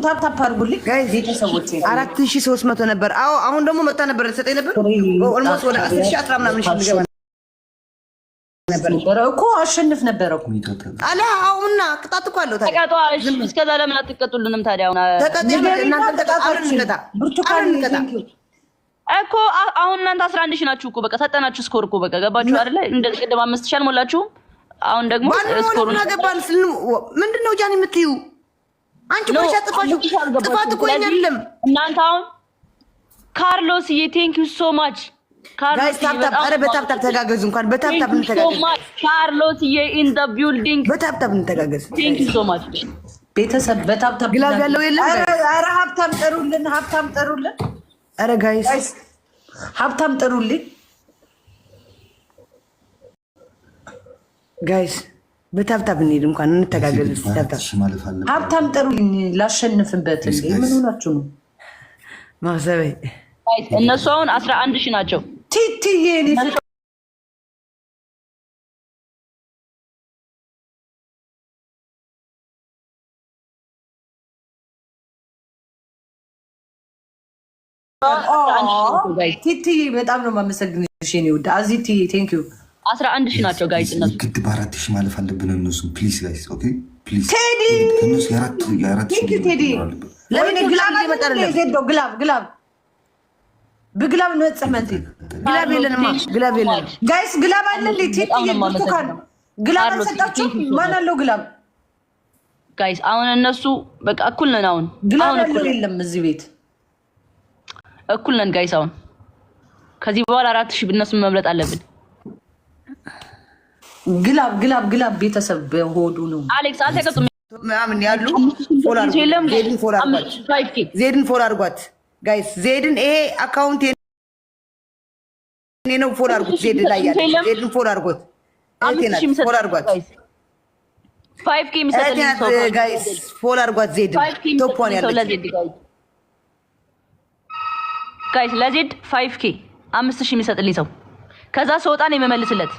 ታፕ ታፕ አድርጉልኝ ቤተሰቦቼ። 4300 ነበር። አዎ አሁን ደግሞ መጣ ነበር ሰጠኝ ነበር። ኦልሞስት ወደ 10,000 10 ምናምን ሺህ ልገባ ነበር እኮ አሸንፍ ነበር እኮ አላ። አሁንና ቅጣት እኮ አለው ታዲያ። ተቀጣሽ እስከዛ ለምን አትቀጡልንም ታዲያ? እናንተ ተቀጣሉ እንቀጣ ብርቱካን እንቀጣ እኮ አሁን እናንተ 11 ሺህ ናችሁ እኮ በቃ ሰጠናችሁ ስኮር እኮ በቃ ገባችሁ አይደለ? እንደዚህ ቅድም 5000 አልሞላችሁም። አሁን ደግሞ ስኮሩን አገባን። ምንድነው ጃኒ የምትዩ? አንቺ ቆሻ ጥፋት እኮ የለም። እናንተ አሁን ካርሎስ ቴንክ ዩ ሶ ማች ጋይስ ታፕታፕ። አረ በታፕታፕ ተጋገዙ። እንኳን በታፕታፕ እንተጋገዝ። ካርሎስ ኢን ዘ ቢልዲንግ በታፕታፕ እንተጋገዝ። ቴንክ ዩ ሶ ማች ቤተሰብ በታፕታፕ ግላብ ያለው የለም። አረ ሀብታም ጠሩልን፣ ሀብታም ጠሩልን። አረ ጋይስ ሀብታም ጠሩልን ጋይስ። በታፕታፕ እንሂድ እንኳን እንተጋገዝ። ሀብታም ጠሩልኝ ላሸንፍበት። ምን ሆናችሁ ነው? ማሰበ እነሱ አሁን 11 ሺህ ናቸው። ቲቲዬ ቲቲዬ በጣም ነው የማመሰግንሽ የኔ ውድ አዚቲዬ ቴንክ ዩ። 11 ሺህ ናቸው ጋይስ። እነሱ ግድ በ4 ሺህ ማለፍ አለብን። እነሱ ፕሊዝ ጋይስ ኦኬ ፕሊዝ ቴዲ እነሱ የአራት ቴንክ ዩ ቴዲ። ለምን ግላብ ይመጣልኝ? ዜዶ ግላብ በግላብ ነው ጽመንት ግላብ የለንማ። ግላብ የለን ጋይስ። ግላብ አለ እንዴ? ቲቲዬ ብርቱካን ግላብ አልሰጣችሁ? ማን አለው ግላብ? ጋይስ አሁን እነሱ በቃ እኩል ነን። አሁን ግላብ ያለው የለም እዚህ ቤት እኩል ነን ጋይስ። አሁን ከዚህ በኋላ 4000 ብነሱ መብለጥ አለብን። ግላብ ቤተሰብ በሆዱ ነው። አሌክስ አልተቀጡም ምናምን ያሉ ፎሎ አድርጓት። ዜድን ፎሎ አድርጓት ጋይስ። ዜድን ይሄ አካውንት የኔ ነው። ፎሎ አድርጉት። ዜድ ላይ ያለ ዜድን ፎሎ አድርጓት። ፎሎ አድርጓት 5k የሚሰጥልኝ ሰው ጋይስ። ፎሎ አድርጓት። ዜድን ቶፕ ዋን ያለች ጋይስ። ለዜድ 5k 5000 የሚሰጥልኝ ሰው ከዛ ሰውጣ ነው የመመልስለት።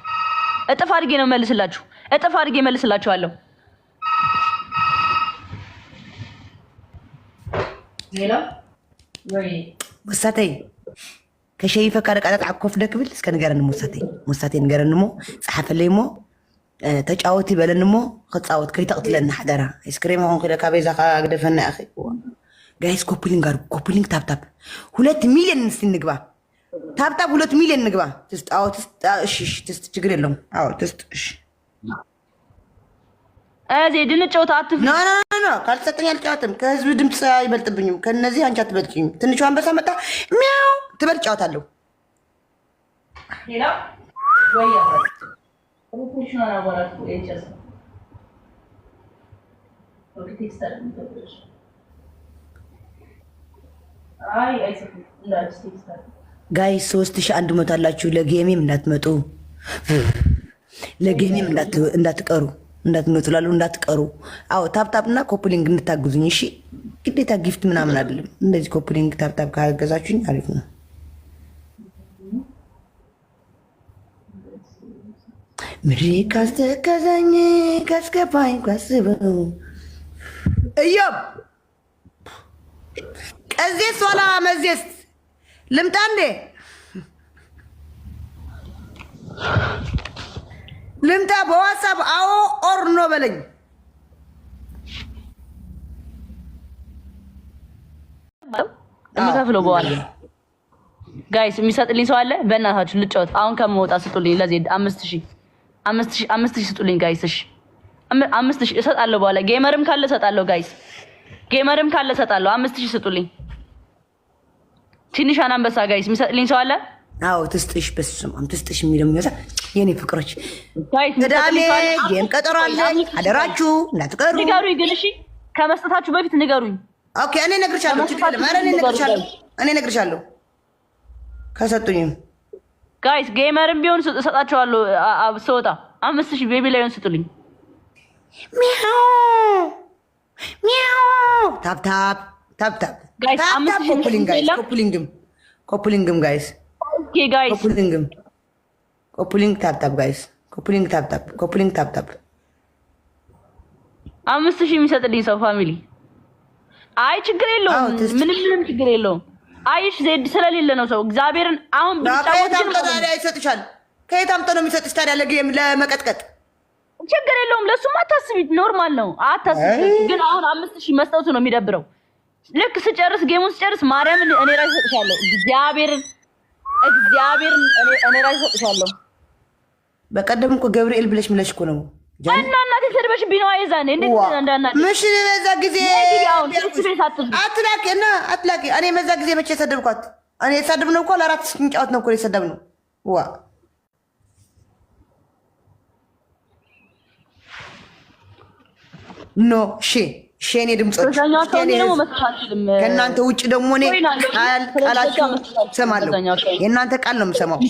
እጥፍ አድርጌ ነው መልስላችሁ። እጥፍ አድርጌ መልስላችኋለሁ። ሙሳተይ ከሸይፈ ካረቃጣ አኮፍ ደክብል እስከ ንገረን ሙሳተይ ንገረን ሞ ጻሐፈለይ ሞ ተጫወት ይበለን ሞ ክጻወት ከይተቅትለና ሓደራ አይስክሪም አሁን ከደ ካበዛ ካግደፈና አኺ ጋይስ። ኮፕሊንግ ታፕታፕ 2 ሚሊዮን እስቲ ንግባ። ታፕታፕ 2 ሚሊዮን ንግባ። ትስጣው እሺ ትስጥ ችግር የለውም። አዎ ትስጥ እሺ። ዜድን ጨውታ አትፍ ኖ ካልተሰጠኝ አልጫወትም። ከህዝብ ድምፅ አይበልጥብኝም። ከነዚህ አንቺ አትበልጭኝም። ትንሿ አንበሳ መጣ ሚያው ትበልጥ ጫወታለሁ። ሌላ ወያ ፕሮፌሽናል አባላት ኤችኤስ ኦርኬስትራ ምትወደሽ ጋይስ 3100 አላችሁ። ለጌሜም እንዳትመጡ፣ ለጌሜም እንዳትቀሩ፣ እንዳትመጡ ላሉ እንዳትቀሩ። አዎ ታፕታፕ እና ኮፕሊንግ እንድታግዙኝ እሺ። ግዴታ ጊፍት ምናምን አይደለም። እንደዚህ ኮፕሊንግ ታፕታፕ ካገዛችሁኝ አሪፍ ነው። ምሪ ካስተከዘኝ ካስከፋኝ ካስበው እዮብ ቀዜስ ወላ መዜስ ልምጣ እንዴ? ልምጣ በዋትስአፕ አዎ ኦር ኖ በለኝ። እንከፍለው በኋላ ጋይስ። የሚሰጥልኝ ሰው አለ? በእናታችሁ ልጫወት አሁን ከመውጣ ስጡልኝ። ለዜድ 5000 ስጡልኝ ጋይስ። እሺ 5000 እሰጣለሁ በኋላ። ጌመርም ካለ እሰጣለሁ ጋይስ። ጌመርም ካለ እሰጣለሁ። 5000 ስጡልኝ። ትንሽ አንበሳ ጋይስ። የሚሰጥልኝ ሰው አለ? አዎ ትስጥሽ። በስም ትስጥሽ የሚለው የሚወጣ የኔ ፍቅሮች ቅዳሜ ጌም ቀጠሮ አለ። አደራችሁ እንዳትቀሩ። ንገሩኝ ግን እሺ፣ ከመስጠታችሁ በፊት ንገሩኝ። ኦኬ እኔ እነግርሻለሁ። እኔ እነግርሻለሁ ከሰጡኝም ጋይስ። ጌመርም ቢሆን እሰጣቸዋለሁ። ስወጣ 5000 ቤቢ ላይሆን ስጡልኝ። ሚያው ሚያው ታፕታፕ ጋይስ። ኮፕሊንግም ጋይስ። ኦኬ ጋይስ። ኮፕሊንግ ታፕታፕ ጋይስ። ኮፕሊንግ ታፕታፕ 5000 የሚሰጥልኝ ሰው ፋሚሊ አይ ችግር የለውም ምንም ችግር የለውም። አይሽ ዜድ ስለሌለ ነው ሰው እግዚአብሔርን አሁን ብቻውን ታዲያ ይሰጥሻል። ከየት አምጥተው ነው የሚሰጥሽ ታዲያ ለጌም ለመቀጥቀጥ? ችግር የለውም ለሱማ አታስቢ፣ ኖርማል ነው አታስቢ። ግን አሁን 5000 መስጠቱ ነው የሚደብረው። ልክ ስጨርስ ጌሙን ስጨርስ ማርያምን እኔ ራሴ ሰጥሻለሁ። እግዚአብሔርን እኔ ራሴ ሰጥሻለሁ። በቀደም እኮ ገብርኤል ብለሽ ምለሽ እኮ ነው እና እናቴ ሰድበሽ ቢነው አይዛኔ እንዴት እንዳናደ ምሽ በዛ ጊዜ አትላቂ እና አትላቂ። እኔ በዛ ጊዜ መቼ ሰደብኳት? እኔ የሰደብነው እኮ ለአራት ስንጫወት ነው እኮ የሰደብነው። ዋ ኖ ሼኔ ድምጾች ከእናንተ ውጭ ደግሞ እኔ ቃላችሁ ሰማለሁ። የእናንተ ቃል ነው የምሰማው።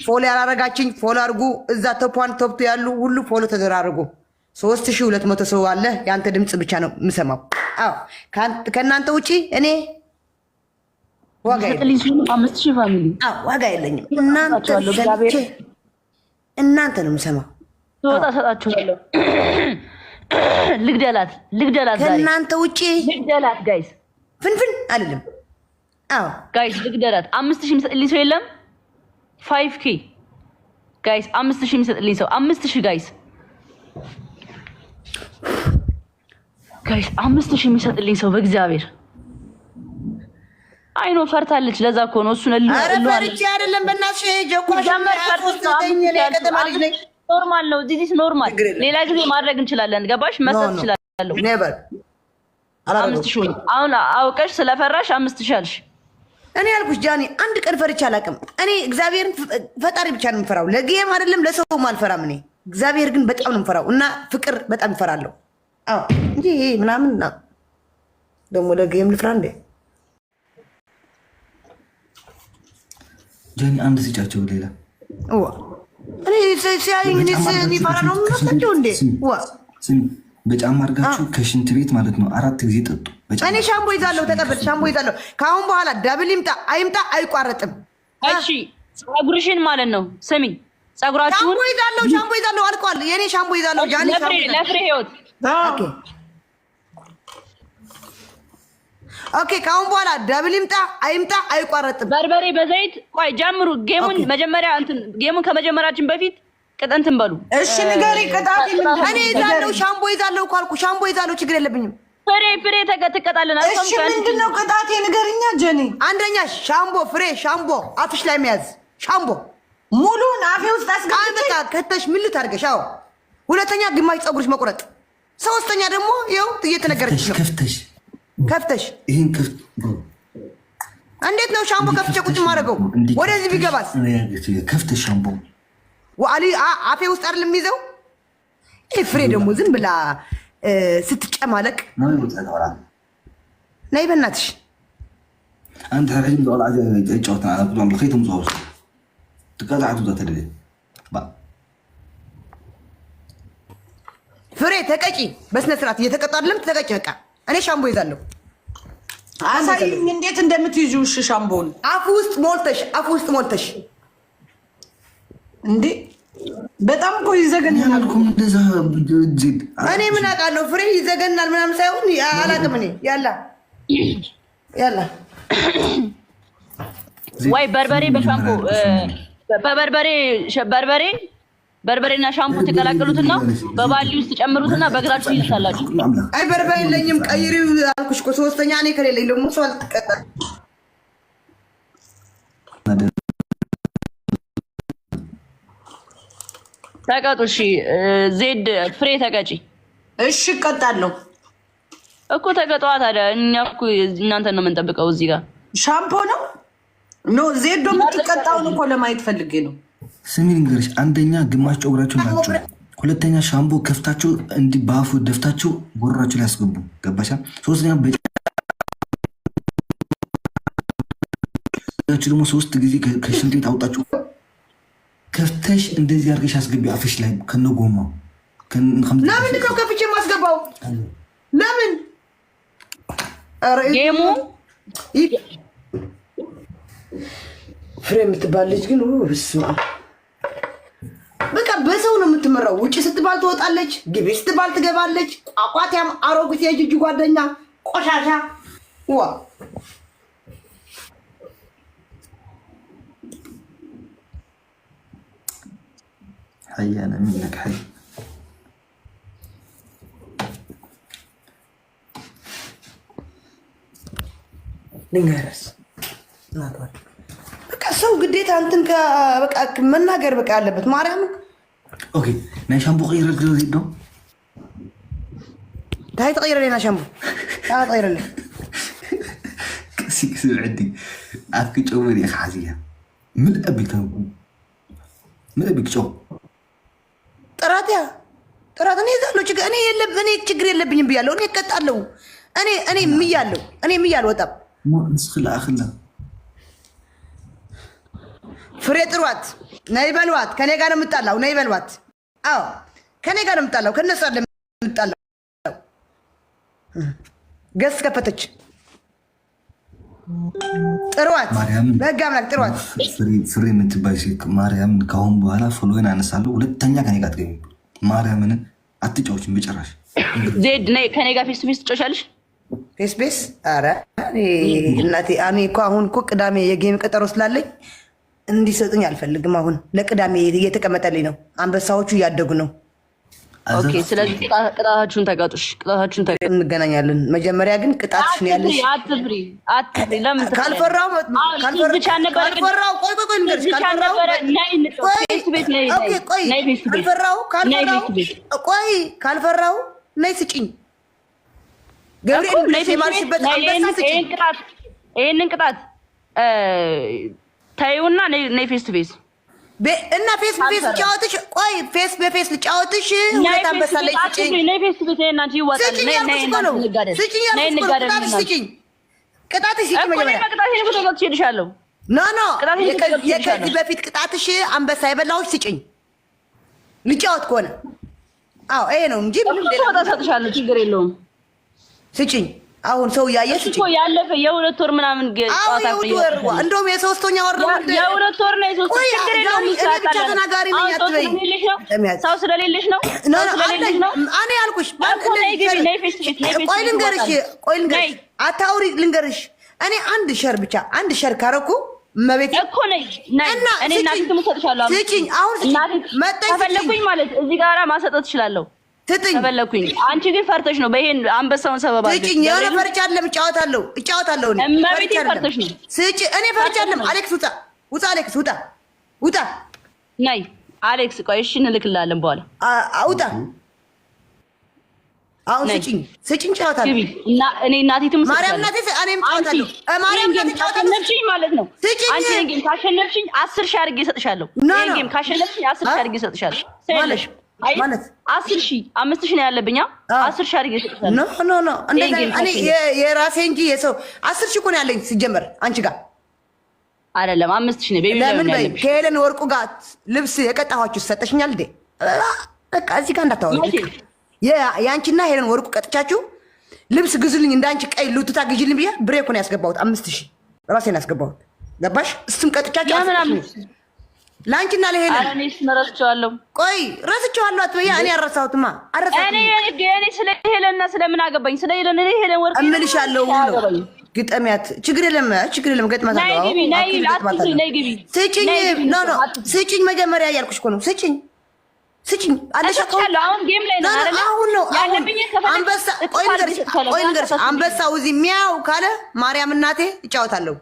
ፎሎ ያላረጋችኝ ፎሎ አድርጉ። እዛ ቶፕዋን ቶፕቱ ያሉ ሁሉ ፎሎ ተደራርጉ። 3200 ሰው አለ። የአንተ ድምፅ ብቻ ነው የምሰማው። አዎ ከእናንተ ውጭ እኔ ዋጋ የለኝም። እናንተ ነው የምሰማው። ወጣ ሰጣችኋለሁ። ልግደላት ዛሬ ከእናንተ ውጪ ልግደላት ጋይስ፣ ፍንፍን አይደለም። አዎ ጋይስ ልግደላት። 5000 የሚሰጥልኝ ሰው የለም? 5k ጋይስ 5000 የሚሰጥልኝ ሰው 5000 ጋይስ 5000 የሚሰጥልኝ ሰው በእግዚአብሔር አይኖ ፈርታለች። ለዛ እኮ ነው እሱን ፈርቼ አይደለም። በእናትሽ ጀኳሽ ኖርማል ነው። ዲስ ኖርማል። ሌላ ጊዜ ማድረግ እንችላለን። ገባሽ? መስጠት እንችላለን። ኔቨር 5000 አሁን አውቀሽ ስለፈራሽ 5000 አልሽ። እኔ ያልኩሽ ጃኒ አንድ ቀን ፈርቼ አላውቅም። እኔ እግዚአብሔርን ፈጣሪ ብቻ ነው የምፈራው። ለጌም አይደለም ለሰውም አልፈራም። እኔ እግዚአብሔር ግን በጣም ነው የምፈራው እና ፍቅር በጣም ይፈራለሁ። አዎ እንጂ ምናምን ደግሞ ለጌም ልፍራ እንዴ? ጃኒ አንድ ሲጫቸው ሌላ እኔ ሲያዩኝ ፈራ ነው የምመስላቸው እንዴ? በጫማ አድርጋችሁ ከሽንት ቤት ማለት ነው 4 ጊዜ ጠጡ። እኔ ሻምቦ ይዛለሁ፣ ተቀበል። ሻምቦ ይዛለሁ። ከአሁን በኋላ ዳብል ይምጣ አይምጣ አይቋረጥም። እሺ ፀጉርሽን ማለት ነው ስሚ፣ ፀጉራችሁን ሻምቦ ይዛለሁ አልቋል። የኔ ሻምቦ ይዛለሁ። ጃኒ ለፍሬ ህይወት ኦኬ። ከአሁን በኋላ ዳብል ይምጣ አይምጣ አይቋረጥም። በርበሬ በዘይት ቆይ ጀምሩ። ጌሙን መጀመሪያ ጌሙን ከመጀመራችን በፊት ቅጠንትን በሉ። እሺ ንገሪ። ቅጣት እኔ ይዛለሁ፣ ሻምቦ ይዛለሁ ካልኩ ሻምቦ ይዛለሁ፣ ችግር የለብኝም። ፍሬ ትቀጣለን። እሺ ምንድነው ቅጣቴ ንገሪኛ ጀኒ። አንደኛ ሻምቦ ፍሬ ሻምቦ አፍሽ ላይ መያዝ ሻምቦ ሙሉን አፌ ውስጥ አስገብተሽ ከተሽ ምን ልታርገሽ? አዎ። ሁለተኛ ግማሽ ፀጉርሽ መቁረጥ። ሶስተኛ ደግሞ ይኸው እየተነገረች ነው ከፍተሽ ይሄን ከፍት እንዴት ነው ሻምቦ ከፍቼ ቁጭ ማድረገው? ወደዚህ ቢገባስ ከፍተሽ ሻምቦ ወአሊ አፌ ውስጥ አይደለም የሚይዘው። ይሄ ፍሬ ደግሞ ዝም ብላ ስትጨማለቅ ነይ በእናትሽ አንተ ረጅም ዶላ ጫውታ አላብዶም ለከይቱም ዛውስ ተቀዛعቱ ተደለ ፍሬ ተቀጪ። በስነ ስርዓት እየተቀጣ አይደለም ተቀጪ። በቃ እኔ ሻምቦ ይዛለሁ። አሳይኝ እንዴት እንደምትይዙ። እሺ ሻምቦን አፉ ውስጥ ሞልተሽ እንዴ! በጣም እኮ ይዘገናል እኮ እንደዛ። እኔ ምን አውቃለሁ? ፍሬ ይዘገናል ምናምን ሳይሆን አላውቅም። እኔ ያላ ወይ በርበሬ በሻምፖ በርበሬና ሻምፑ ተቀላቀሉትና በባሊ ውስጥ ጨምሩትና በእግራችሁ ይይዛላችሁ። አይ በርበሬ የለኝም ቀይሪው አልኩሽ እኮ። ሶስተኛ እኔ ከሌለኝ ደግሞ ሰው አልተቀጣም። ተቀጡ። እሺ ዜድ ፍሬ ተቀጪ። እሺ እቀጣለሁ እኮ ተቀጣዋ። ታዲያ እኛ እኮ እናንተን ነው የምንጠብቀው እዚህ ጋር። ሻምፖ ነው ኖ ዜድ የምትቀጣውን እኮ ለማየት ፈልጌ ነው። ስሚ ልንገርሽ፣ አንደኛ ግማሽ ጨጉራችሁ ናቸው። ሁለተኛ ሻምቦ ከፍታችሁ እንዲህ በአፉ ደፍታችሁ ጎራችሁ ላይ ያስገቡ። ገባሻ? ሶስተኛ በጫችሁ ደግሞ 3 ጊዜ ከሽንት ቤት አውጣችሁ ከፍተሽ እንደዚህ አድርገሽ አስገቢ አፍሽ ላይ ከነጎማው። ለምንድን ነው ከፍቼ የማስገባው? ለምን ጌሙ ፍሬ የምትባል ልጅ ግን እሱ በቃ በሰው ነው የምትመራው። ውጭ ስትባል ትወጣለች፣ ግቢ ስትባል ትገባለች። ቋቋቲያም አሮጊት የጅጅ ጓደኛ ቆሻሻ ዋ حيانا منك حي ልንገርስ በቃ ሰው ግዴታ እንትን በቃ መናገር በቃ ያለበት ማርያም ኦኬ ናይ ሻምፖ ቀይረ ግዘው ዚዶ ታይ ተቀይረ ለና ሻምፖ ታ ተቀይረ ለና كسي العدي عافك جومر يا خازيه من ابيك ጥራትያ ጥራት እኔ ዛለው ችግር እኔ የለብኝ ችግር የለብኝም ብያለሁ እኔ እቀጣለሁ እኔ ምያለሁ ወጣም ንስخላ አخلا ፍሬ ጥሯት ነይ በልዋት ከኔ ጋር ነው የምጣላው ነይ በልዋት አዎ ከኔ ጋር ነው የምጣላው ከነሱ አይደለም የምጣላው ገስ ከፈተች ጥሯት በጋ አምላክ ጥሯት ፍሬ ምን ትባይሽ ማርያም ካሁን በኋላ ፎሎዊን አነሳለሁ ሁለተኛ ከኔ ጋር ትገኝ ማርያምን አትጫውችን በጭራሽ ዜድ ነይ ከኔ ጋር ፌስ ቱ ፌስ ትጫወቻለሽ ፌስ አረ እናቴ እኔ እኮ አሁን እኮ ቅዳሜ የጌም ቀጠሮ ስላለኝ እንዲሰጡኝ አልፈልግም አሁን ለቅዳሜ እየተቀመጠልኝ ነው አንበሳዎቹ እያደጉ ነው ኦኬ ስለዚህ ቅጣታችሁን ተቀጡሽ እንገናኛለን መጀመሪያ ግን ቅጣትሽ ነው ያለሽ አትፍሪ ለምን ካልፈራው ቆይ ንገርሽ ካልፈራው ካልፈራው ነይ ስጪኝ ገብርኤል ነይ ማርሽበት አንበሳ ስጪኝ ይሄንን ቅጣት ታዩና ነይ ፌስ ቱ ፌስ እና ፌስ በፌስ ጫወትሽ ቆይ ፌስ በፌስ ጫወትሽ ሁለት አንበሳ ላይ ስጪኝ ነይ ፌስ ቱ ፌስ እና አንቺ ይዋጣል ነይ ቅጣትሽ ስጪኝ መጀመሪያ ቅጣትሽ ነው ተቀጥቼልሻለሁ ኖ የከዚህ በፊት ቅጣትሽ አንበሳ የበላዎች ስጪኝ ልጫወት ከሆነ አዎ ይሄ ነው እንጂ ምንም ተሰጥሻለሁ ችግር የለውም ስጪኝ አሁን ሰው ያየ ስጪኝ እኮ ያለፈ የሁለት ወር ምናምን ጨዋታ እንደውም የሶስተኛ ወር ነው የሁለት ወር ነው የሶስት ችግር የለውም ብቻ ተናጋሪ ነኝ አትበይ ሰው ስለሌለሽ ነው እኔ ያልኩሽ ቆይ ልንገርሽ አታውሪ ልንገርሽ እኔ አንድ ሸር ካረኩ መቤት እኮ ነኝ እኔ እናቴ ትምሰጥሻለሁ ስጪኝ አሁን መጣይ ተፈለኩኝ ማለት እዚህ ጋራ ማሰጠት እችላለሁ ተፈለኩኝ አንቺ ግን ፈርተሽ ነው በይሄን አንበሳውን ሰበብ አድርገሽ ስጪኝ የሆነ ፈርቻ አይደለም እጫወታለሁ እኔ እመቤቴ ፈርተሽ ነው ስጪ እኔ ፈርቻ አይደለም አሌክስ ውጣ አሌክስ ውጣ ነይ አሌክስ ቆይ እሺ እንልክላለን በኋላ ውጣ አሁን ስጪኝ ጫወታለሁ እና እኔ እናቴ ትምሰጥ ማርያም እናቴ እኔም ጫወታለሁ ማርያም እናቴ ጫወታለሁ ካሸነፍሽኝ ማለት ነው አንቺ ግን ካሸነፍሽኝ 10 ሺህ አድርጌ እሰጥሻለሁ ይሄን ጌም ካሸነፍሽኝ 10 ሺህ አድርጌ እሰጥሻለሁ ማለት ማለት 10 ሺህ 5 ሺህ ነው ያለብኝ 10 ሺህ አድርጌ እሰጥሻለሁ ኖ እኔ የራሴ እንጂ የሰው 10 ሺህ እኮ ነው ያለኝ ሲጀመር አንቺ ጋር አይደለም 5 ሺህ ነው ቤቢ ለምን በይ ከሄለን ወርቁ ጋር ልብስ የቀጣኋችሁ ሰጠሽኛል እንዴ በቃ እዚህ ጋር እንዳታወሩ ያንቺና ሄለን ወርቁ ቀጥቻችሁ ልብስ ግዙልኝ እንዳንቺ ቀይ ሉቱታ ግዢልኝ ብዬ ብሬ እኮ ነው ያስገባሁት 5000 ራሴን ያስገባሁት ገባሽ እሱም ቀጥቻችሁ ላንቺና ለሄለን አረኔ ስመረስቻለሁ ቆይ ረስቻለሁ አትበያ እኔ አረሳሁትማ እኔ ስለ ሄለንና ስለምን አገባኝ ስለ ሄለን ወርቁ እምልሻለሁ ግጠሚያት ችግር የለም ገጥማታለሁ ነይ ግቢ ስጪኝ ስጪኝ መጀመሪያ እያልኩሽ እኮ ነው ስጪኝ አሁን ጌም ላይ ነው አይደል አሁን ነው አንበሳ ቆይ ልንገርሽ አንበሳው እዚህ ሚያው ካለ ማርያም እናቴ እጫወታለሁ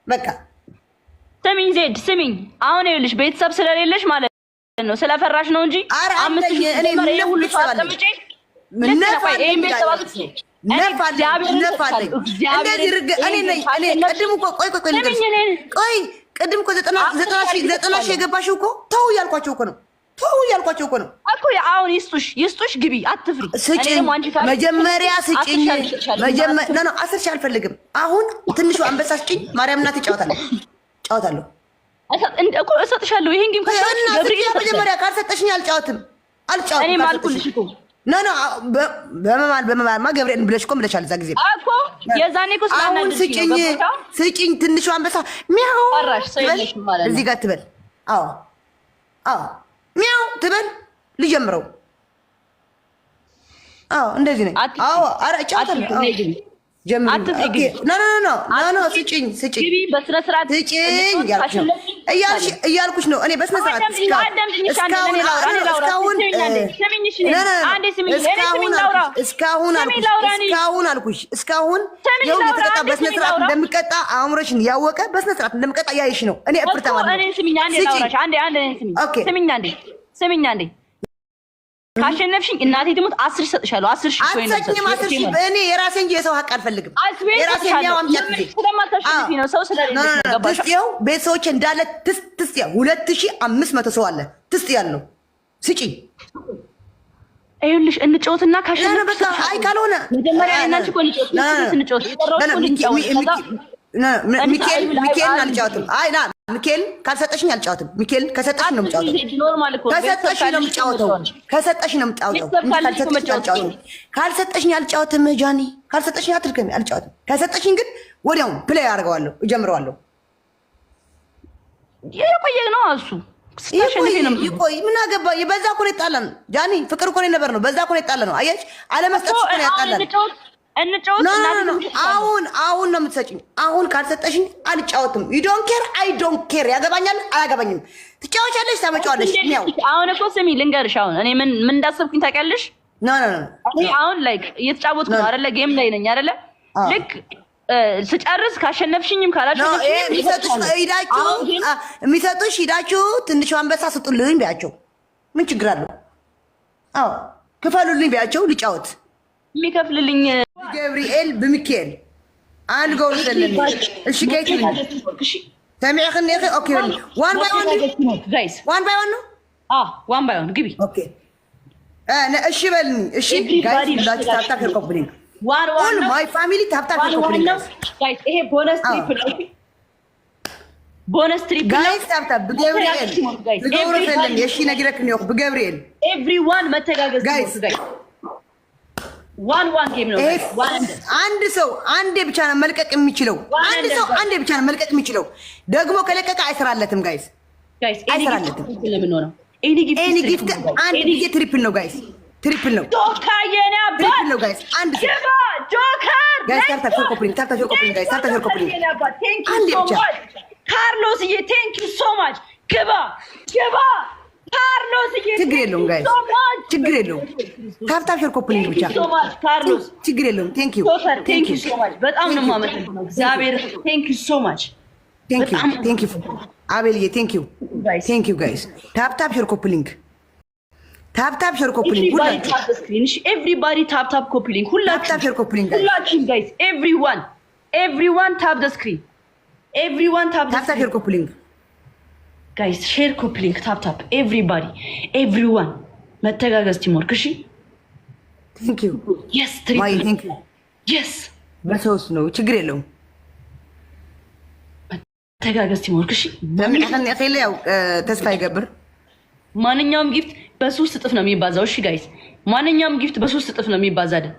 በቃ ስሚኝ ዜድ ስሚኝ አሁን ይኸውልሽ ቤተሰብ ስለሌለሽ ማለት ነው ስለፈራሽ ነው እንጂ 5 ሺህ እኔ ምን ሁሉ ተቀምጬ ቅድም እኮ 90 ሺህ የገባሽው እኮ ተው እያልኳቸው እኮ ነው እኮ አሁን ይስጡሽ ግቢ አትፍሪ መጀመሪያ ስጪኝ ኖ 10 ሺህ አልፈልግም አሁን ትንሹ አንበሳ ስጪኝ ማርያም እናቴ ጫወታለሁ እኮ እሰጥሻለሁ ይሄን ጌም መጀመሪያ ካልሰጠሽኝ አልጫወትም እኔ ማልኩልሽ እኮ ኖ በመማልማ ገብርኤልን ብለሽ እኮ ብለሻል እዛ ጊዜ እኮ የዛኔ እኮ አሁን ስጪኝ ትንሹ አንበሳ ሚያው እዚህ ጋር ትበል አዎ ሚያው ትበል ልጀምረው አዎ እንደዚህ ነኝ። አዎ ኧረ እጫወታለሁ። ስጭኝ እያልኩሽ ነው። እኔ በስነ ስርዓት እስካሁን አልኩሽ። እስካሁን ይኸው እየተቀጣ በስነ ስርዓት እንደምቀጣ አእምሮሽን ያወቀ በስነ ስርዓት እንደምቀጣ ያይሽ ነው። እኔ እፍርታ ስሚኝ አንዴ ካሸነፍሽኝ እናቴ ትሙት 10 ይሰጥሻለሁ። 10 ሺህ ወይ ነው። እኔ የራሴ እንጂ የሰው ሀቅ አልፈልግም። የራሴ ነው አምጫት ስለማታሸንፊ ነው። ሰው ስለሌለ ገባሽ? ይኸው ቤተሰቦቼ እንዳለ ትስት ያ 2500 ሰው አለ ትስት ያለው ስጪኝ። ይኸውልሽ እንጫወትና ካሸነፍሽ አይ ካልሆነ መጀመሪያ እናንቺ እኮ እንጫወት ሚካኤልን አልጫወትም። አይ ና ሚካኤል ካልሰጠሽኝ አልጫወትም። ሚካኤል ከሰጠሽኝ ነው የምጫወተው። ካልሰጠሽኝ አልጫወትም። ጃኒ ካልሰጠሽኝ አትልከኝ፣ አልጫወትም። ከሰጠሽኝ ግን ወዲያውኑ ፕሌይ አድርገዋለሁ፣ እጀምረዋለሁ። የቆየ ነው እሱ ይቆይ ምን አገባ? በዛ እኮ ነው የጣላን ጃኒ። ፍቅር እኮ ነው የነበር ነው። በዛ እኮ ነው የጣላን ነው። አየሽ አለመስጠት እኮ ነው ያጣላን። አሁን ነው የምትሰጪኝ። አሁን ካልሰጠሽኝ አልጫወትም። ዩ ዶንት ኬር አይ ዶንት ኬር። ያገባኛል አያገባኝም። ትጫወቻለሽ፣ ታመጫዋለሽ። አሁን እኮ ስሚ ልንገርሽ፣ አሁን እኔ ምን እንዳሰብኩኝ ታውቂያለሽ? እኔ አሁን ላይክ እየተጫወትኩ ነው አይደለ? ጌም ላይ ነኝ አይደለ? ልክ ስጨርስ ካሸነፍሽኝም ካላሸነፍሽኝም የሚሰጡሽ ሂዳችሁ ትንሿ አንበሳ ስጡልኝ ቢያቸው ምን ችግር አለው? አዎ ክፈሉልኝ ቢያቸው ልጫወት። የሚከፍልልኝ ገብርኤል በሚካኤል አንገው ስለለኝ እሺ ጌት ሰሚዕክን ነህ ኦኬ ዋን ባይ ዋን ጋይስ ዋን ባይ ዋን ነው ዋን ባይ ዋን ግቢ ኦኬ እሺ በልኝ እሺ ጋይስ ላችሁ ታጣ ከርቆብልኝ ዋን ማይ ፋሚሊ ታጣ ከርቆብልኝ ጋይስ ይሄ ቦነስ ትሪፕል ጋይስ ታጣ በገብርኤል በገብርኤል እሺ ነግረክ ነው በገብርኤል ኤቭሪዋን መተጋገዝ ጋይስ ዋን ጌም ነው። አንድ ሰው አንዴ ብቻ ነው መልቀቅ የሚችለው። አንድ ሰው አንዴ ብቻ ነው መልቀቅ የሚችለው። ደግሞ ከለቀቀ አይሰራለትም ጋይስ አይሰራለትም። ለምን ነው ኤኒ ጊፍት አንድ ጊዜ ትሪፕል ነው ጋይስ፣ ትሪፕል ነው። ቶካየና ትሪፕል ነው ጋይስ። አንድ ሰው ጆከር ጋይስ ታርታሽ ኮፕሊንግ ጋይስ ታርታሽ ኮፕሊንግ አንዴ ብቻ ካርሎስ ቴንክ ዩ ሶ ማች ግባ ካርሎስ ችግር የለውም ጋይስ፣ ችግር የለውም። ታፕታፕ ሼር ኮፕሊንግ ብቻ ካርሎስ ችግር የለውም። ቴንክ ዩ ሶ ማች በጣም ነው የማመሰግነው። እግዚአብሔር ቴንክ ዩ ሶ ማች ቴንክ ዩ አቤልዬ ቴንክ ዩ ጋይስ። ታፕታፕ ሼር ኮፕሊንግ ሁላችሁ ኤቭሪባዲ ታፕታፕ ኮፕሊንግ ሁላችሁ ጋይስ ኤቭሪዋን ታፕ ዘ ስክሪን ኤቭሪዋን ታፕታፕ ሼር ኮፕሊንግ ጋይስ ሼር ኮፕሊንግ ታፕታፕ ኤቭሪባዲ ኤቭሪዋን መተጋገዝ ቲምወርክ። እሺ ቴንክ ዩ የስ ትሪፕል ቴንክ ዩ የስ በሶስት ነው ችግር የለውም። መተጋገዝ ቲምወርክ። እሺ በሚያኸን ያኸለ ያው ተስፋ ይገብር ማንኛውም ጊፍት በሶስት እጥፍ ነው የሚባዛው። እሺ ጋይስ ማንኛውም ጊፍት በሶስት እጥፍ ነው የሚባዛው።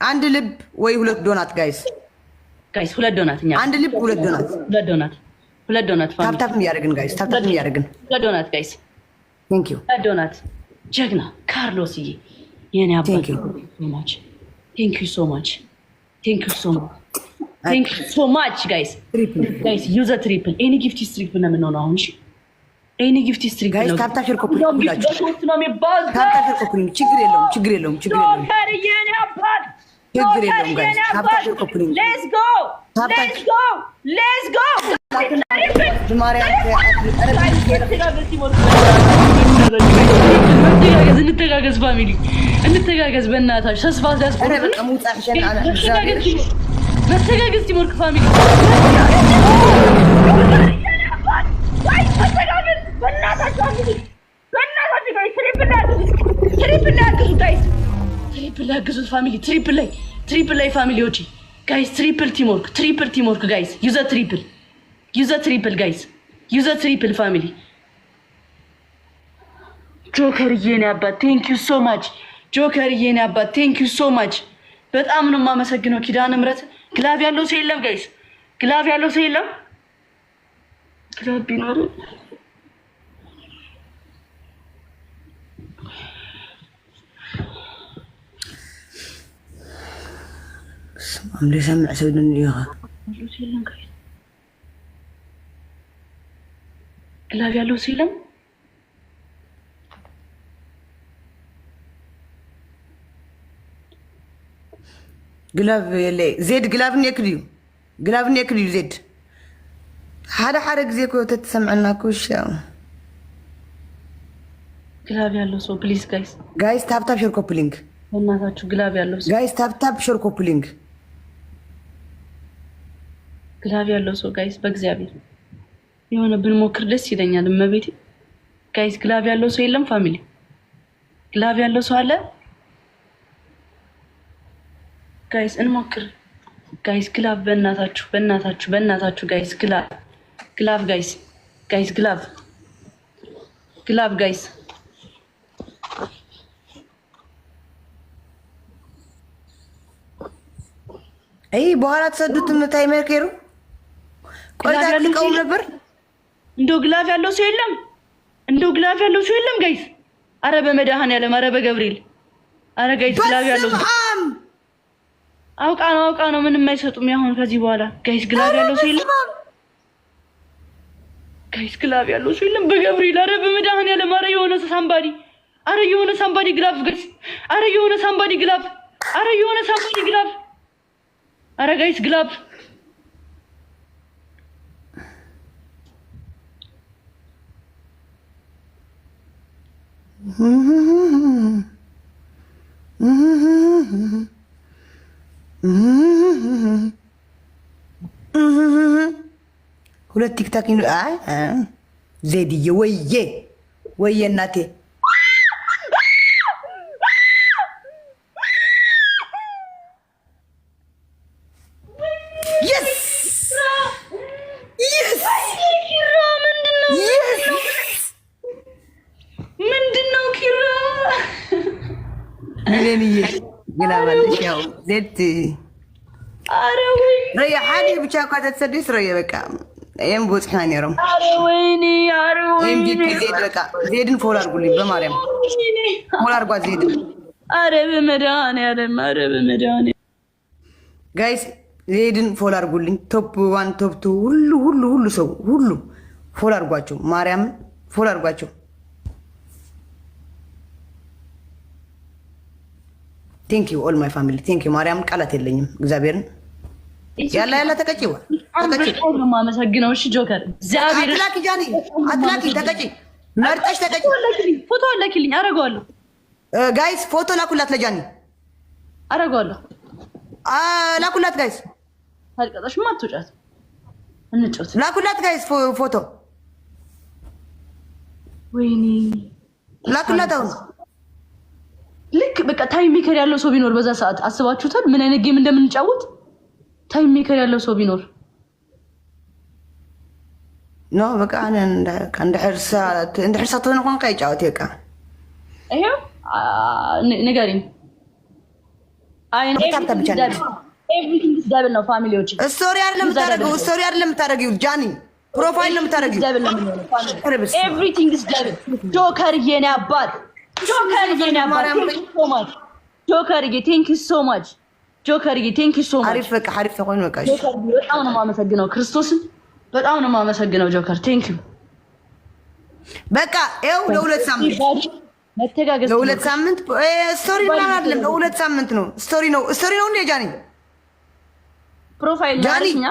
አንድ ልብ ወይ ሁለት ዶናት ጋይስ ሁለት ዶናት እኛ አንድ ልብ ሁለት ዶናት ታፕታፕም እያደረግን ጋይስ ታፕታፕም እያደረግን ሁለት ዶናት ጋይስ ቴንክ ዩ ሁለት ዶናት ጀግና ካርሎስዬ የኔ አባት ቴንክ ዩ ሶ ማች ጋይስ ዩዘ ትሪፕል ኤኒ ጊፍት ኢዝ ትሪፕል ነው የምንሆነው አሁን። እሺ ኤኒ ጊፍት ኢዝ ትሪፕል ጋይስ ታፕታፕ ሼር ኮፕሊንግ ሁላችሁ ነው የሚባል ታፕታፕ ሼር ኮፕሊንግ ችግር የለውም ጆከር የኔ አባት ችግር የለውም ጋይስ ታፕታፕ ሼር ኮፕሊንግ ሌትስ ጎ እንተጋገዝ ፋሚሊ እንተጋገዝ በእናታችሁ ተስፋ ሲያስቆርጥ መተጋገዝ ቲምወርክ ፋሚሊ ትሪፕል ያግዙት ፋሚሊ ትሪፕል ላይ ፋሚሊዎቼ ጋይስ ትሪፕል ቲምወርክ ጋይስ ዩዘ ትሪፕል ጋይስ ዩዘ ትሪፕል ፋሚሊ ጆከርዬ የኔ አባት ቴንክ ዩ ሶ ማች ጆከርዬ የኔ አባት ቴንክ ዩ ሶ ማች በጣም ነው የማመሰግነው። ኪዳነ ምሕረት ግላቭ ያለው ሰው የለም ጋይስ ግላቭ ያለው ሰው የለም። ግላቭ ቢኖር عم لي سمع سودن اياها ግላብ ያለው ሰው የለም ግላብ የለ ዜድ ግላብን የክልዩ ዜድ ሓደ ጊዜ እኮ ተተሰምዐና እኮ እሺ ግላብ ያለው ሰው ፕሊዝ ጋይስ ታፕታፕ ሼር ኮፕሊንግ በእናታችሁ ግላብ ያለው ሰው ጋይስ ታፕታፕ ሼር ኮፕሊንግ ግላብ ያለው ሰው ጋይስ በእግዚአብሔር የሆነ ብንሞክር ደስ ይለኛል እመቤቴ ጋይስ ግላብ ያለው ሰው የለም ፋሚሊ ግላብ ያለው ሰው አለ ጋይስ እንሞክር ጋይስ ግላብ በእናታችሁ ጋይስ ግላብ ጋይስ ግላብ ጋይስ አይ በኋላ ተሰዱትም ታይመር ከሩ ቆይታ ልቀው ነበር እንደው ግላብ ያለው ሰው የለም ጋይስ አረ በመድኃኒዓለም አረ በገብርኤል አረ ጋይስ ግላብ ያለው አውቃ ነው ምንም አይሰጡም ያሁን ከዚህ በኋላ ጋይስ ግላብ ያለው ሰው የለም በገብርኤል አረ በመድኃኒዓለም አረ የሆነ ሳምባዲ ግላብ ጋይስ አረ የሆነ ሳምባዲ ግላብ አረ ጋይስ ግላብ ሁለት ቲክታክ አይ ዜድዬ ወየ እናቴ ግላባለሽ ያው ዜድ አረዊ ረያ ሓዲ ብቻ እኳ ተሰዲስ ረያ በቃ እየም ቦጽሕና ነይሮም አረወይኒ ዜድ በቃ ዜድን ፎሎ አድርጉልኝ በማርያም ፎሎ አድርጓት ዜድን አረ በመድኃኒዓለም ጋይስ ዜድን ፎሎ አድርጉልኝ ቶፕ 1 ቶፕ 2 ሁሉ ሰው ሁሉ ፎሎ አድርጓቸው ማርያምን ፎሎ አድርጓቸው ቴንክ ዩ ኦል ማይ ፋሚሊ ቴንክ ዩ ማርያም ቃላት የለኝም እግዚአብሔርን ያላ ተቀጪው ነው ማመሰግነው እሺ ጆከር እግዚአብሔር አትላኪ ጃኒ አትላኪ ተቀጪ መርጠሽ ተቀጪ ፎቶ አለኪልኝ አረጋለሁ ጋይስ ፎቶ ላኩላት ለጃኒ አረጋለሁ ላኩላት ጋይስ አልቀጣሽ ማትወጫት እንጫወት ላኩላት ጋይስ ፎቶ ወይኔ ላኩላት አሁን ልክ በቃ ታይም ሜከር ያለው ሰው ቢኖር በዛ ሰዓት አስባችሁታል ምን አይነት ጌም እንደምንጫወት ታይም ሜከር ያለው ሰው ቢኖር ኖ በቃ እንደ ሕርሳ ትሆን እንኳን ካይጫወት በቃ ይሄው ንገሪኝ ኤቭሪቲንግ ኢዝ ደብል ነው ፋሚሊዎች ስቶሪ አይደለም የምታደርጊው ጃኒ ፕሮፋይል ነው የምታደርጊው ኤቭሪቲንግ ኢዝ ደብል ጆከር የኔ አባት ጆከርዬ ቴንክ ዩ ሶ ማች አሪፍ በቃ አሪፍ ተቆይ በቃ በጣም ነው የማመሰግነው ክርስቶስን በጣም ነው የማመሰግነው ጆከር ቴንክ ዩ በቃ ይኸው ለሁለት ሳምንት ስቶሪ ነው አይደለም ለሁለት ሳምንት ነው ስቶሪ ነው እንዴ ጃኒ ፕሮፋይል ናልኛ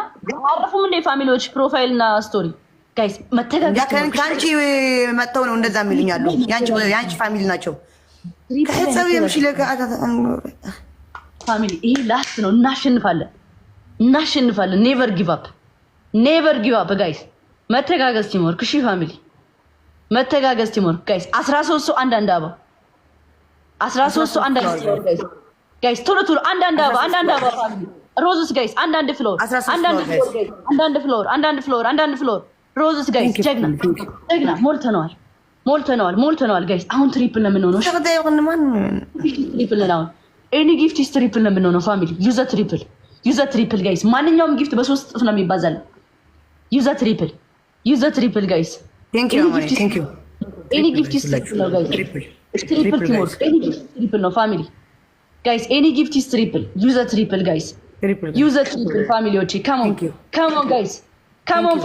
አረፉም እንዴ ፋሚሊዎች ፕሮፋይል እና ስቶሪ ጋይስ መተጋገዝ ከአንቺ መጥተው ነው እንደዛ የሚልኛሉ የአንቺ ፋሚሊ ናቸው ከህፀብ የምሽለ ፋሚሊ ይሄ ላስት ነው እናሸንፋለን ኔቨር ጊቭ አፕ ጋይስ መተጋገዝ ቲሞር እሺ ፋሚሊ መተጋገዝ ቲሞር ጋይስ 13 ሰው አንዳንድ አባ 13 ሰው አንዳንድ ጋይስ ቶሎ አንዳንድ አባ ፋሚሊ ሮዝስ ጋይስ አንዳንድ ፍሎር ሮዝስ ጋይስ ጀግና ሞልተነዋል ጋይስ አሁን ትሪፕል ነው የምንሆነው ኤኒ ጊፍት ኢዝ ትሪፕል ነው የምንሆነው ፋሚሊ ዩዘ ትሪፕል ጋይስ ማንኛውም ጊፍት በ3 እጥፍ ነው የሚባዛል ዩዘ ትሪፕል ጋይስ ኤኒ ጊፍት ኢዝ ትሪፕል ነው ጋይስ ትሪፕል ነው ፋሚሊ ጋይስ ኤኒ ጊፍት ኢዝ ትሪፕል ዩዘ ትሪፕል ጋይስ ዩዝ ትሪፕል ፋሚሊዎቼ ካሞን ጋይስ ካሞን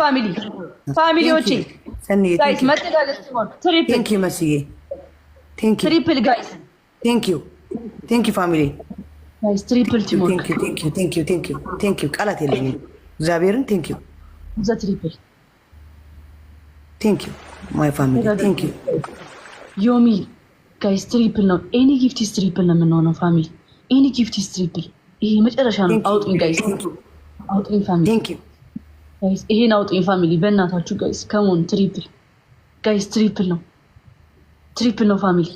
ፋሚሊዎቼ ጋይስ መጠጋገዝ ሲሆን ትሪፕል ጋይስ ቴንክ ዩ ፋሚሊ ጋይስ ትሪፕል ቲሞርክ ቴንክ ዩ ቃላት የለኝም እግዚአብሔርን ቴንክ ዩ ዩዝ ትሪፕል ቴንክ ዩ ማይ ፋሚሊ ቴንክ ዩ ዮሚ ጋይስ ትሪፕል ነው ኤኒ ጊፍት ኢዝ ትሪፕል ነው የምንሆነው ፋሚሊ ኤኒ ጊፍት ኢዝ ትሪፕል ይሄ መጨረሻ ነው አውጡኝ ጋይስ አውጡኝ ፋሚሊ ቴንክ ዩ ጋይስ ይሄን አውጡኝ ፋሚሊ በእናታችሁ ጋይስ ከሞን ትሪፕል ጋይስ ትሪፕል ነው ፋሚሊ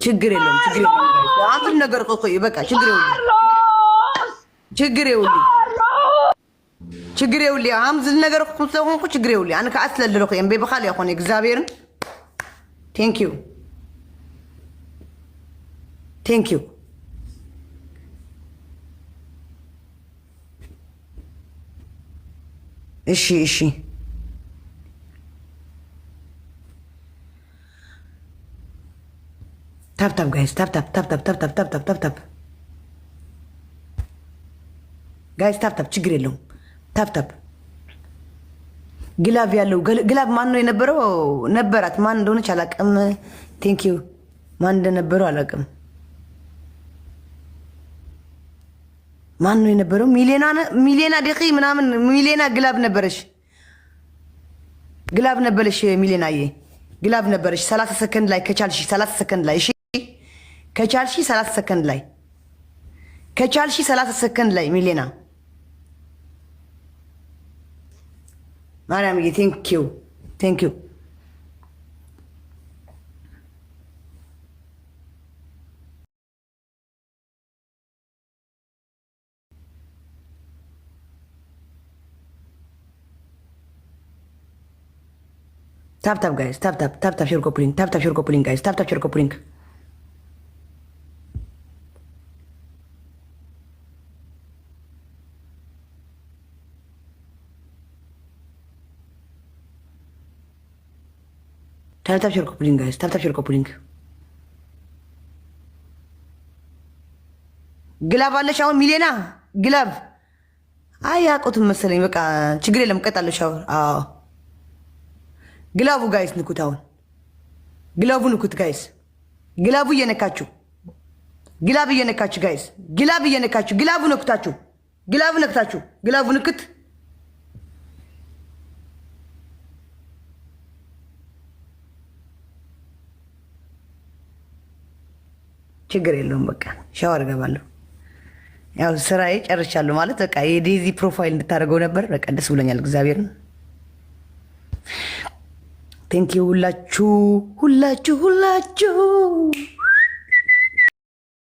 ችግር የለውም አንድ ነገር ቆቆ ይበቃ ችግር የውሊ አምዝ ነገር ቆቆ ችግር የውሊ አነ ካስለልልኩ እምቢ በኻል ያኮን እግዚአብሔርን ቴንክ ዩ እሺ ታፕ ጋይስ ታፕ ጋይስ ታፕ ችግር የለውም ታፕ ግላብ ያለው ግላብ ማን ነው የነበረው ነበራት ማን እንደሆነች አላውቅም ቴንክ ዩ ማን እንደነበረው አላውቅም ማን ነው የነበረው ሚሌና ደቂ ምናምን ሚሌና ግላብ ነበረሽ ሚሌናዬ ግላብ ነበረሽ 30 ሰከንድ ላይ ከቻልሽ 30 ሰከንድ ላይ እሺ ከቻልሽ 30 ሰከንድ ላይ ሚሌና ማርያምዬ ቴንክ ዩ ታፕ ጋይስ ታፕ ሼር ኮፕሊንግ ጋይስ ታፕ ሼር ኮፕሊንግ ታፕ ሼር ኮፕሊንግ ጋይስ ታፕ ሼር ኮፕሊንግ ግላብ አለሽ አሁን ሚሌና ግላብ አያውቁትም መሰለኝ በቃ ችግር የለም እቀጣለሽ አዎ ግላቡ ጋይስ ንኩት አሁን ግላቡ ንኩት ጋይስ ግላቡ እየነካችሁ ጋይስ ግላብ እየነካችሁ ግላቡ ነክታችሁ ግላቡ ንክት ችግር የለውም በቃ ሻወር እገባለሁ ያው ስራዬ ጨርሻለሁ ማለት በቃ የዴዚ ፕሮፋይል እንድታደርገው ነበር በቃ ደስ ብሎኛል እግዚአብሔርን ቴንክ ዩ ሁላችሁ